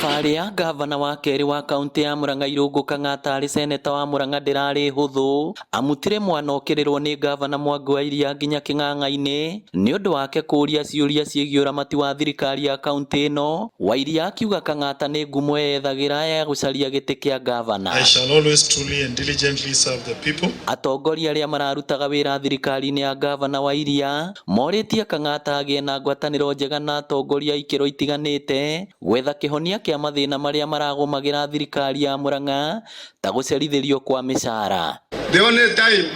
Thabarĩ ya ngavana wa kerĩ wa kaunti ya Murang'a Irungu Kang'ata arĩ seneta wa Murang'a ndĩrarĩ hũthũ. Amutire mwana okĩrĩrwo nĩ ngavana Mwangi wa Iria nginya kĩng'ang'a-inĩ nĩ ũndũ wake kũũria ciũria ciĩgiĩ ũramati wa thirikari ya kaunti ĩno. Wa Iria akiuga Kang'ata nĩ ngumo yethagĩra ya gũcaria gĩtĩ kĩa ngavana. I shall always truly and diligently serve the people. Atongoria arĩa mararutaga wĩra thirikari-inĩ ya ngavana wa Iria morĩtie Kang'ata agĩe na ngwatanĩro njega na atongoria ikĩro itiganĩte gwetha kĩhonia kĩa mathĩna marĩa maragũmagĩra thirikari ya Murang'a ta gũcerithĩrio kwa mĩcara. The only time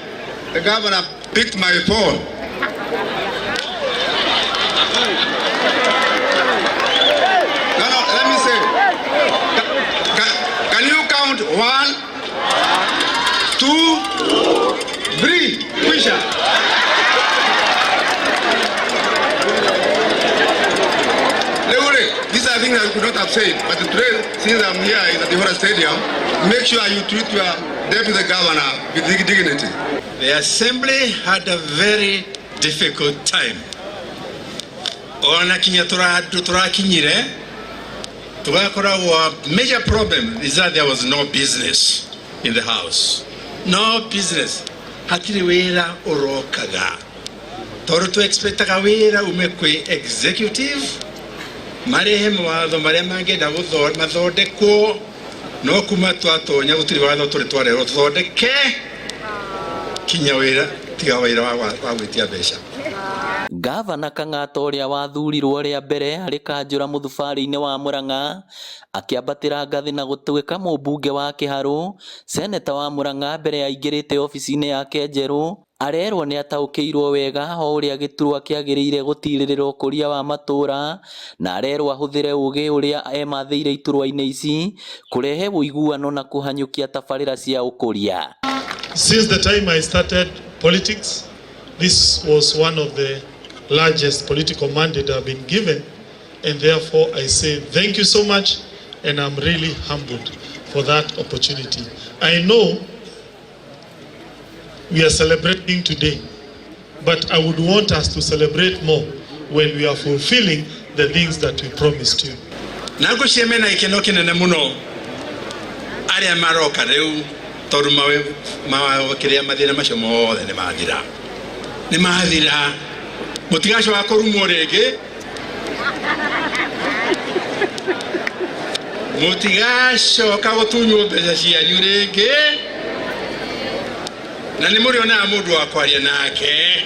the governor picked my phone, no, let me say, can you count 1, 2, 3, Kwisha. These are things I could not have said, but today, since I'm here in the Atongoria Stadium, make sure you treat your deputy governor with dignity. The assembly had a very difficult time. Ona kinya turakinyire tugakoragwo major problem is that there was no business in the house. No business. Hatiri wira urokaga. Toru tu expectaga wira umekwe executive. Marehe mawatho maria mangenda mathondekwo no kuma twatonya gutiri watho turi twarerwo tuthondeke kinya wira tiga wira wa gwitia mbeca. Ngavana Kang'ata ũrĩa wathurirwo rĩa mbere arĩ kanjũra mũthubarĩ-inĩ wa Murang'a akĩambatĩra ngathĩ na gũtuĩka mũmbunge wa Kĩharũ. Seneta wa Murang'a mbere ya aingĩrĩte ofici-inĩ yake njerũ arerwo nĩ ataũkĩirwo wega o ũrĩa gĩturwa kĩagĩrĩire gũtirĩrĩra ũkũria wa matũũra na arerwo ahũthĩre ũgĩ ũrĩa emathĩire iturwa-inĩ ici kũrehe ũiguano na kũhanyũkia tabarĩra cia ũkũria. Since the time I started politics, this was one of the largest political mandate I've been given, and therefore I say thank you so much, and I'm really humbled for that opportunity. I know we are celebrating today, but I would want us to celebrate more when we are fulfilling the things that we promised you. Nagusheme na ikeno kinene muno aria maroka riu tondu mawakiria mathina macio mothe ni mathira mutigaco wa kurumwo ringi mutigacoka gutunywo mbeca cianyu ringi na ni muriona mundu wa kwaria nake.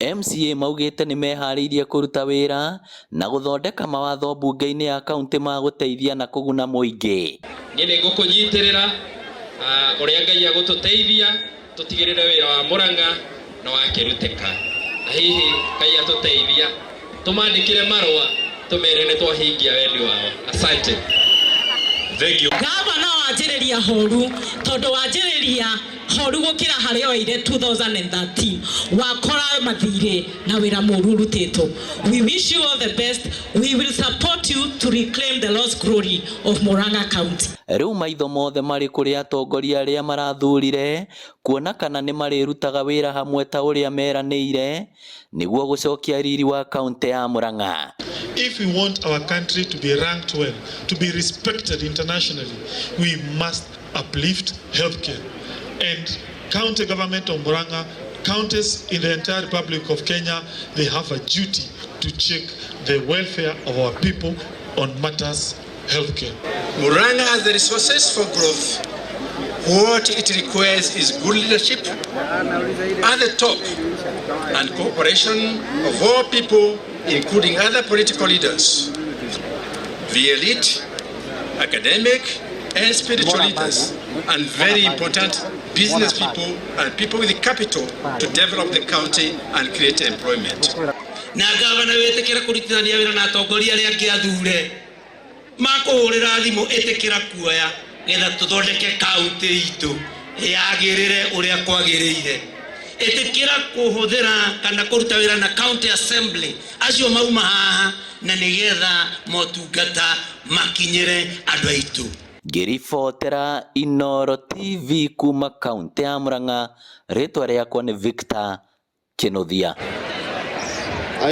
MCA maugĩte nĩ meharĩirie kũruta wĩra na gũthondeka mawatho mbunge-inĩ ya kaunti ma gũteithia na kũguna mũingĩ. Niĩ nĩ ngũkũnyitĩrĩra ũrĩa Ngai agũtũteithia tũtigĩrĩre wĩra wa Murang'a na wakĩrutĩka. Na hihi Ngai atũteithia tũmandĩkĩre marũa tũmere nĩ twahingia wendi wao. Asante. Thank you. Gavana wanjĩrĩria horu tondũ wanjĩrĩria horu gũkĩra harĩa oire 2013 wakora mathirĩ na wĩra mũru rutĩtwo. We wish you all the best. We will support you to reclaim the lost glory of Murang'a County. Rĩu maitho mothe marĩ kũrĩ atongoria arĩa marathurire kuona kana nĩ marĩrutaga wĩra hamwe ta ũrĩa meranĩire nĩguo gũcokia riri wa kaunti ya Murang'a. If we want our country to be ranked well, to be respected internationally, we must uplift healthcare. And county government of Murang'a, counties in the entire Republic of Kenya, they have a duty to check the welfare of our people on matters healthcare. Murang'a has the resources for growth. What it requires is good leadership at the top and cooperation of all people, including other political leaders, the elite, academic and spiritual leaders, and very important business people and people with the capital to develop the county and create employment. Na gavana wetekera kurutithania wĩra na atongoria arĩa angĩ athure makũhũrĩra thimũ ĩtĩkĩra kuoya getha tũthondeke kaunti itũ yagĩrĩre ũrĩa kwagĩrĩire. Ĩtĩkĩra kũhũthĩra kana kũruta wĩra na county assembly acio mauma haha na nĩgetha motungata makinyĩre andũ aitũ. Ngĩribotera Inooro TV kuma kaunti ya Murang'a, rĩtwa rĩakwa nĩ Victor Kĩnuthia.